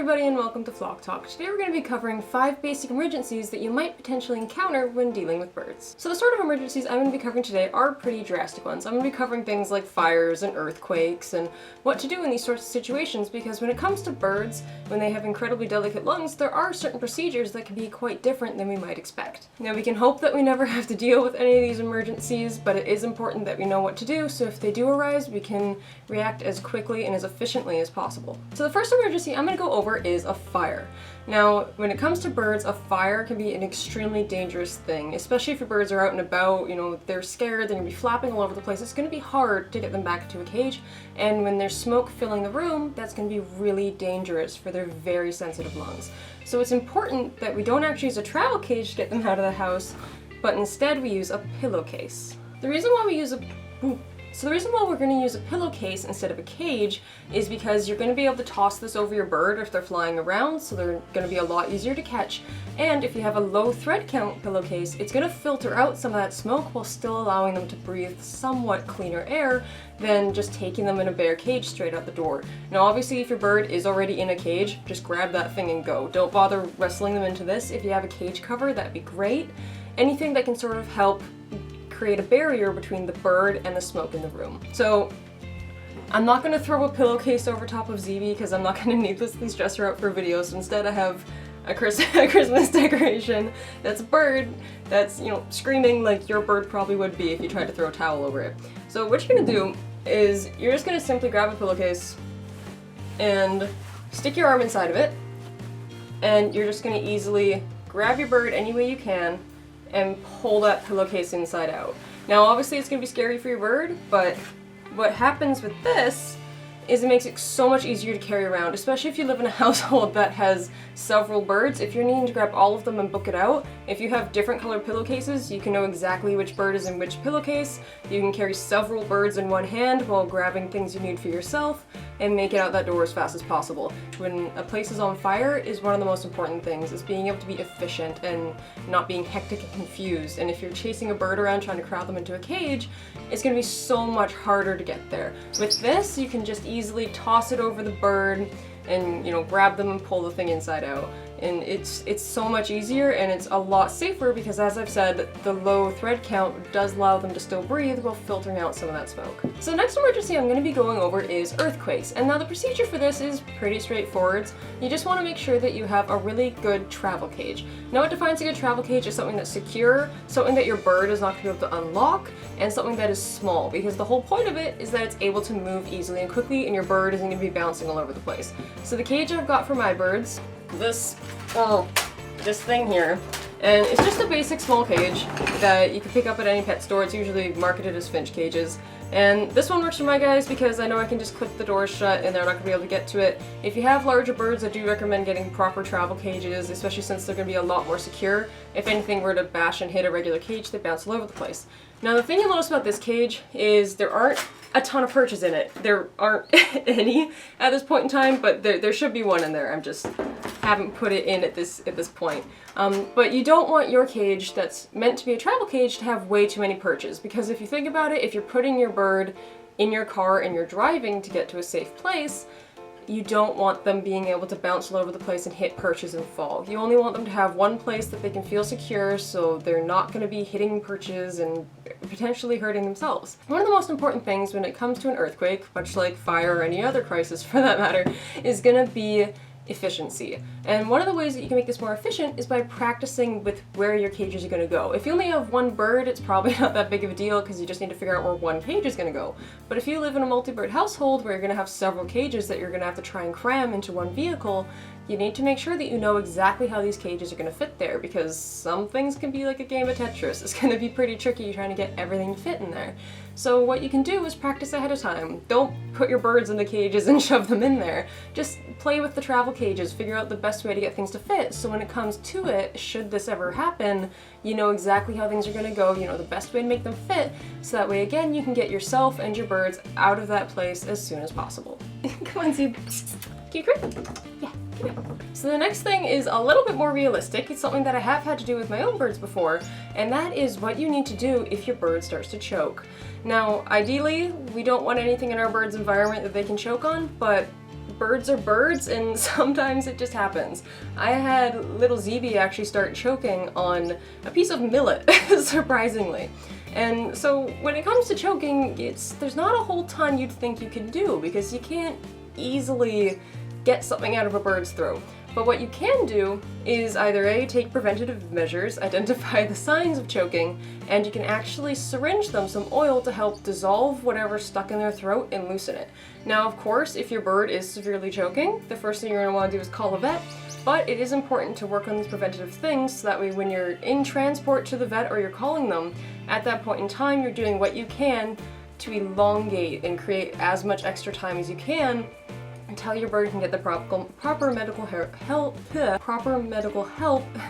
everybody and welcome to Flock Talk. Today we're going to be covering 5 basic emergencies that you might potentially encounter when dealing with birds. So the sort of emergencies I'm going to be covering today are pretty drastic ones. I'm going to be covering things like fires and earthquakes and what to do in these sorts of situations, because when it comes to birds, when they have incredibly delicate lungs, there are certain procedures that can be quite different than we might expect. Now we can hope that we never have to deal with any of these emergencies, but it is important that we know what to do, so if they do arise, we can react as quickly and as efficiently as possible. So the first emergency I'm going to go over is a fire. Now, when it comes to birds, a fire can be an extremely dangerous thing, especially if your birds are out and about, they're scared, they're going to be flapping all over the place. It's going to be hard to get them back into a cage, and when there's smoke filling the room, that's going to be really dangerous for their very sensitive lungs. So it's important that we don't actually use a travel cage to get them out of the house, but instead we use a pillowcase. The reason why we're going to use a pillowcase instead of a cage is because you're going to be able to toss this over your bird if they're flying around, so they're going to be a lot easier to catch. And if you have a low thread count pillowcase, it's going to filter out some of that smoke while still allowing them to breathe somewhat cleaner air than just taking them in a bare cage straight out the door. Now obviously if your bird is already in a cage, just grab that thing and go. Don't bother wrestling them into this. If you have a cage cover, that'd be great. Anything that can sort of help create a barrier between the bird and the smoke in the room. So I'm not going to throw a pillowcase over top of ZB because I'm not going to needlessly stress her out for videos. So instead I have a Christmas decoration that's a bird that's, screaming like your bird probably would be if you tried to throw a towel over it. So what you're going to do is you're just going to simply grab a pillowcase and stick your arm inside of it, and you're just going to easily grab your bird any way you can and pull that pillowcase inside out. Now obviously it's going to be scary for your bird, but what happens with this is it makes it so much easier to carry around, especially if you live in a household that has several birds. If you're needing to grab all of them and book it out, if you have different colored pillowcases, you can know exactly which bird is in which pillowcase. You can carry several birds in one hand while grabbing things you need for yourself and make it out that door as fast as possible. When a place is on fire is one of the most important things, is being able to be efficient and not being hectic and confused. And if you're chasing a bird around trying to crowd them into a cage, it's going to be so much harder to get there. With this, you can just easily toss it over the bird and grab them and pull the thing inside out. And it's so much easier, and it's a lot safer because, as I've said, the low thread count does allow them to still breathe while filtering out some of that smoke. So the next emergency I'm going to be going over is earthquakes. And now the procedure for this is pretty straightforward. You just want to make sure that you have a really good travel cage. Now what defines a good travel cage is something that's secure, something that your bird is not going to be able to unlock, and something that is small, because the whole point of it is that it's able to move easily and quickly and your bird isn't going to be bouncing all over the place. So the cage I've got for my birds, this thing here, and it's just a basic small cage that you can pick up at any pet store. It's usually marketed as Finch cages, and this one works for my guys because I know I can just click the door shut and they're not going to be able to get to it. If you have larger birds, I do recommend getting proper travel cages, especially since they're going to be a lot more secure. If anything were to bash and hit a regular cage, they bounce all over the place. Now the thing you'll notice about this cage is there aren't a ton of perches in it. There aren't any at this point in time, but there should be one in there. I'm just haven't put it in at this point. But you don't want your cage that's meant to be a travel cage to have way too many perches, because if you think about it, if you're putting your bird in your car and you're driving to get to a safe place, you don't want them being able to bounce all over the place and hit perches and fall. You only want them to have one place that they can feel secure, so they're not going to be hitting perches and potentially hurting themselves. One of the most important things when it comes to an earthquake, much like fire or any other crisis for that matter, is going to be efficiency. And one of the ways that you can make this more efficient is by practicing with where your cages are going to go. If you only have one bird, it's probably not that big of a deal because you just need to figure out where one cage is going to go. But if you live in a multi-bird household where you're going to have several cages that you're going to have to try and cram into one vehicle, you need to make sure that you know exactly how these cages are going to fit there, because some things can be like a game of Tetris. It's going to be pretty tricky trying to get everything to fit in there. So what you can do is practice ahead of time. Don't put your birds in the cages and shove them in there. Just play with the travel cages, figure out the best way to get things to fit, so when it comes to it, should this ever happen, you know exactly how things are going to go, you know the best way to make them fit, so that way again you can get yourself and your birds out of that place as soon as possible. Come on, Zeb. Can you grip? Yeah. So the next thing is a little bit more realistic. It's something that I have had to do with my own birds before, and that is what you need to do if your bird starts to choke. Now, ideally, we don't want anything in our bird's environment that they can choke on, but birds are birds, and sometimes it just happens. I had little ZB actually start choking on a piece of millet, surprisingly. And so when it comes to choking, there's not a whole ton you'd think you can do, because you can't easily get something out of a bird's throat. But what you can do is either A, take preventative measures, identify the signs of choking, and you can actually syringe them some oil to help dissolve whatever's stuck in their throat and loosen it. Now, of course, if your bird is severely choking, the first thing you're going to want to do is call a vet, but it is important to work on these preventative things so that way when you're in transport to the vet or you're calling them, at that point in time you're doing what you can to elongate and create as much extra time as you can until your bird can get the proper medical help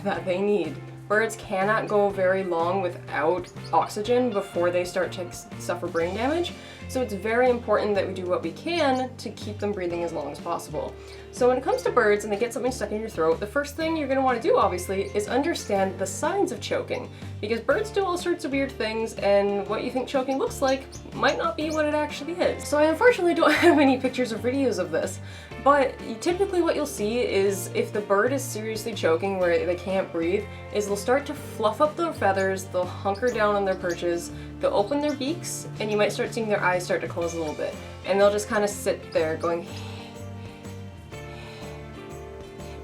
that they need. Birds cannot go very long without oxygen before they start to suffer brain damage, so it's very important that we do what we can to keep them breathing as long as possible. So when it comes to birds and they get something stuck in your throat, the first thing you're going to want to do, obviously, is understand the signs of choking, because birds do all sorts of weird things, and what you think choking looks like might not be what it actually is. So I unfortunately don't have any pictures or videos of this, but typically what you'll see is if the bird is seriously choking where they can't breathe, is they'll start to fluff up their feathers, they'll hunker down on their perches, they'll open their beaks, and you might start seeing their eyes start to close a little bit. And they'll just kind of sit there going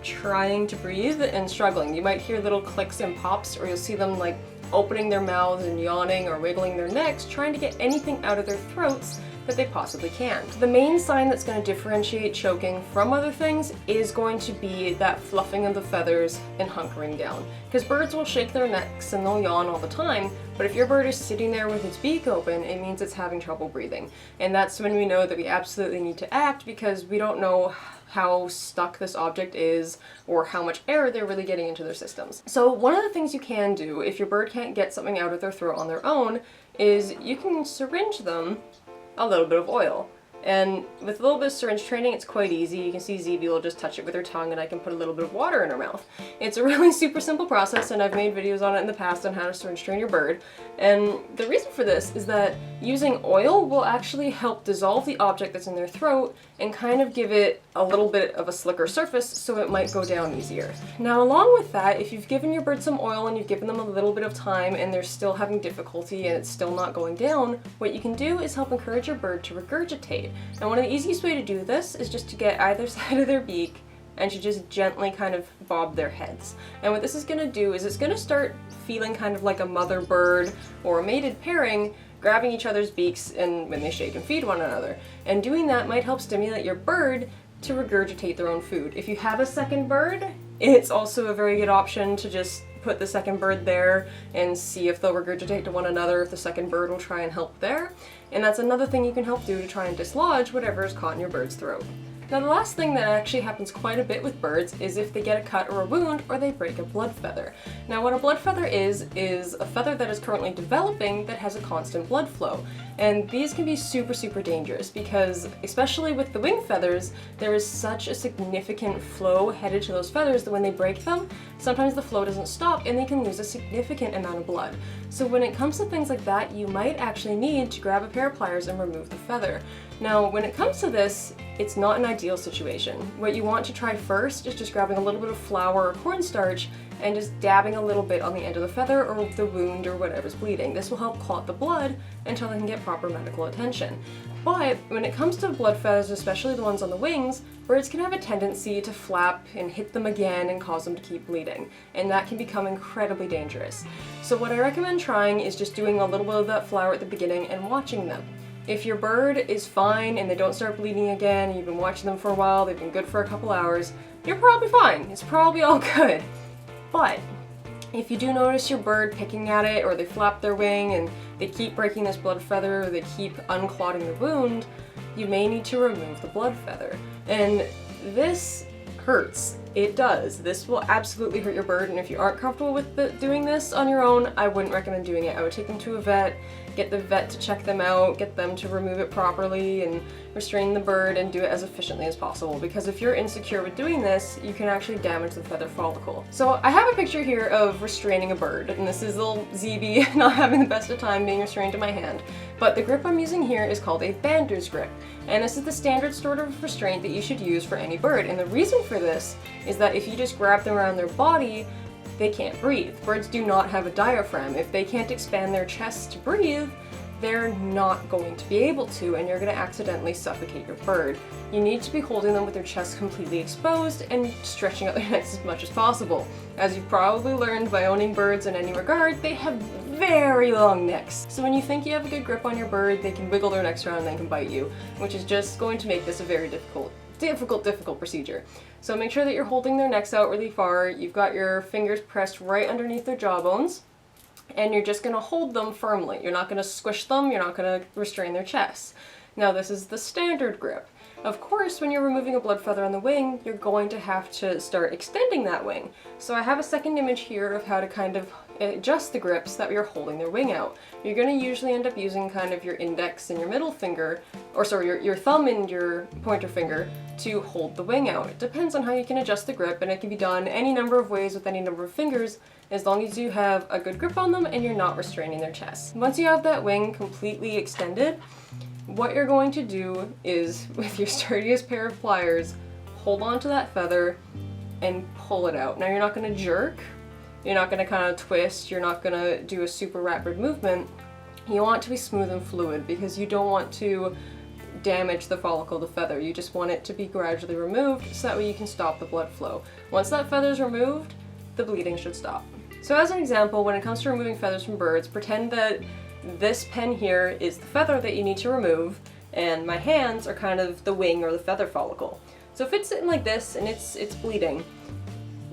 trying to breathe and struggling. You might hear little clicks and pops, or you'll see them like opening their mouths and yawning or wiggling their necks, trying to get anything out of their throats that they possibly can. The main sign that's going to differentiate choking from other things is going to be that fluffing of the feathers and hunkering down. Because birds will shake their necks and they'll yawn all the time, but if your bird is sitting there with its beak open, it means it's having trouble breathing. And that's when we know that we absolutely need to act, because we don't know how stuck this object is or how much air they're really getting into their systems. So one of the things you can do if your bird can't get something out of their throat on their own is you can syringe them a little bit of oil. And with a little bit of syringe training, it's quite easy. You can see ZB will just touch it with her tongue, and I can put a little bit of water in her mouth. It's a really super simple process, and I've made videos on it in the past on how to syringe train your bird. And the reason for this is that using oil will actually help dissolve the object that's in their throat and kind of give it a little bit of a slicker surface so it might go down easier. Now, along with that, if you've given your bird some oil and you've given them a little bit of time and they're still having difficulty and it's still not going down, what you can do is help encourage your bird to regurgitate. And one of the easiest way to do this is just to get either side of their beak and to just gently kind of bob their heads. And what this is going to do is it's going to start feeling kind of like a mother bird or a mated pairing grabbing each other's beaks and when they shake and feed one another. And doing that might help stimulate your bird to regurgitate their own food. If you have a second bird, it's also a very good option to just put the second bird there and see if they'll regurgitate to one another, if the second bird will try and help there. And that's another thing you can help do to try and dislodge whatever is caught in your bird's throat. Now, the last thing that actually happens quite a bit with birds is if they get a cut or a wound or they break a blood feather. Now, what a blood feather is a feather that is currently developing that has a constant blood flow. And these can be super, super dangerous because, especially with the wing feathers, there is such a significant flow headed to those feathers that when they break them, sometimes the flow doesn't stop and they can lose a significant amount of blood. So when it comes to things like that, you might actually need to grab a pair of pliers and remove the feather. Now, when it comes to this, it's not an ideal situation. What you want to try first is just grabbing a little bit of flour or cornstarch and just dabbing a little bit on the end of the feather or the wound or whatever's bleeding. This will help clot the blood until they can get proper medical attention. But when it comes to blood feathers, especially the ones on the wings, birds can have a tendency to flap and hit them again and cause them to keep bleeding, and that can become incredibly dangerous. So what I recommend trying is just doing a little bit of that flour at the beginning and watching them. If your bird is fine and they don't start bleeding again, and you've been watching them for a while, they've been good for a couple hours, you're probably fine. It's probably all good. But if you do notice your bird picking at it, or they flap their wing and they keep breaking this blood feather, or they keep unclotting the wound, you may need to remove the blood feather. And this hurts. It does. This will absolutely hurt your bird, and if you aren't comfortable with doing this on your own, I wouldn't recommend doing it. I would take them to a vet get the vet to check them out, get them to remove it properly and restrain the bird and do it as efficiently as possible, because if you're insecure with doing this, you can actually damage the feather follicle. So I have a picture here of restraining a bird, and this is little ZB not having the best of time being restrained in my hand. But the grip I'm using here is called a Bandage Grip, and this is the standard sort of restraint that you should use for any bird. And the reason for this is that if you just grab them around their body, they can't breathe. Birds do not have a diaphragm. If they can't expand their chest to breathe, they're not going to be able to, and you're going to accidentally suffocate your bird. You need to be holding them with their chest completely exposed and stretching out their necks as much as possible. As you've probably learned by owning birds in any regard, they have very long necks. So when you think you have a good grip on your bird, they can wiggle their necks around and they can bite you, which is just going to make this a very difficult procedure. So make sure that you're holding their necks out really far, you've got your fingers pressed right underneath their jawbones, and you're just going to hold them firmly. You're not going to squish them, you're not going to restrain their chests. Now this is the standard grip. Of course, when you're removing a blood feather on the wing, you're going to have to start extending that wing. So I have a second image here of how to kind of adjust the grip so that you're holding their wing out. You're going to usually end up using kind of your index and your middle finger, or sorry, your thumb and your pointer finger to hold the wing out. It depends on how you can adjust the grip, and it can be done any number of ways with any number of fingers, as long as you have a good grip on them and you're not restraining their chest. Once you have that wing completely extended, what you're going to do is, with your sturdiest pair of pliers, hold on to that feather and pull it out. Now you're not going to jerk, you're not going to kind of twist, you're not going to do a super rapid movement. You want it to be smooth and fluid because you don't want to damage the follicle of the feather. You just want it to be gradually removed so that way you can stop the blood flow. Once that feather is removed, the bleeding should stop. So as an example, when it comes to removing feathers from birds, pretend that this pen here is the feather that you need to remove, and my hands are kind of the wing or the feather follicle. So if it's sitting like this and it's bleeding,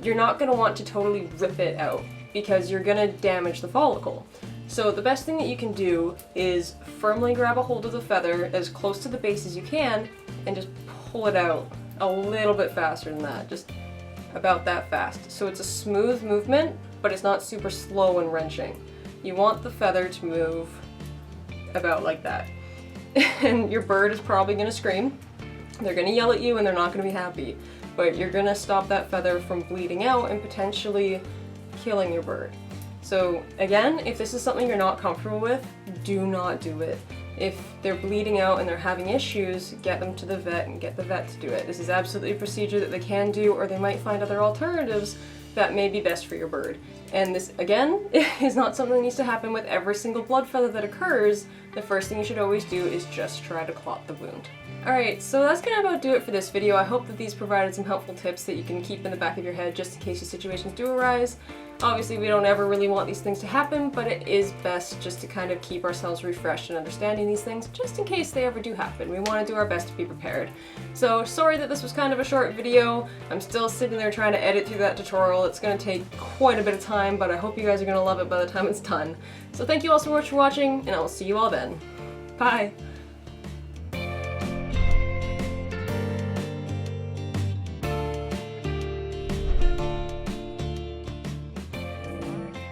you're not going to want to totally rip it out because you're going to damage the follicle. So the best thing that you can do is firmly grab a hold of the feather as close to the base as you can and just pull it out a little bit faster than that, just about that fast. So it's a smooth movement, but it's not super slow and wrenching. You want the feather to move about like that. And your bird is probably going to scream. They're going to yell at you and they're not going to be happy. But you're going to stop that feather from bleeding out and potentially killing your bird. So again, if this is something you're not comfortable with, do not do it. If they're bleeding out and they're having issues, get them to the vet and get the vet to do it. This is absolutely a procedure that they can do, or they might find other alternatives that may be best for your bird. And this, again, is not something that needs to happen with every single blood feather that occurs. The first thing you should always do is just try to clot the wound. Alright, so that's gonna about do it for this video. I hope that these provided some helpful tips that you can keep in the back of your head just in case these situations do arise. Obviously, we don't ever really want these things to happen, but it is best just to kind of keep ourselves refreshed and understanding these things just in case they ever do happen. We want to do our best to be prepared. So sorry that this was kind of a short video. I'm still sitting there trying to edit through that tutorial. It's going to take quite a bit of time, but I hope you guys are going to love it by the time it's done. So thank you all so much for watching, and I will see you all then. Bye!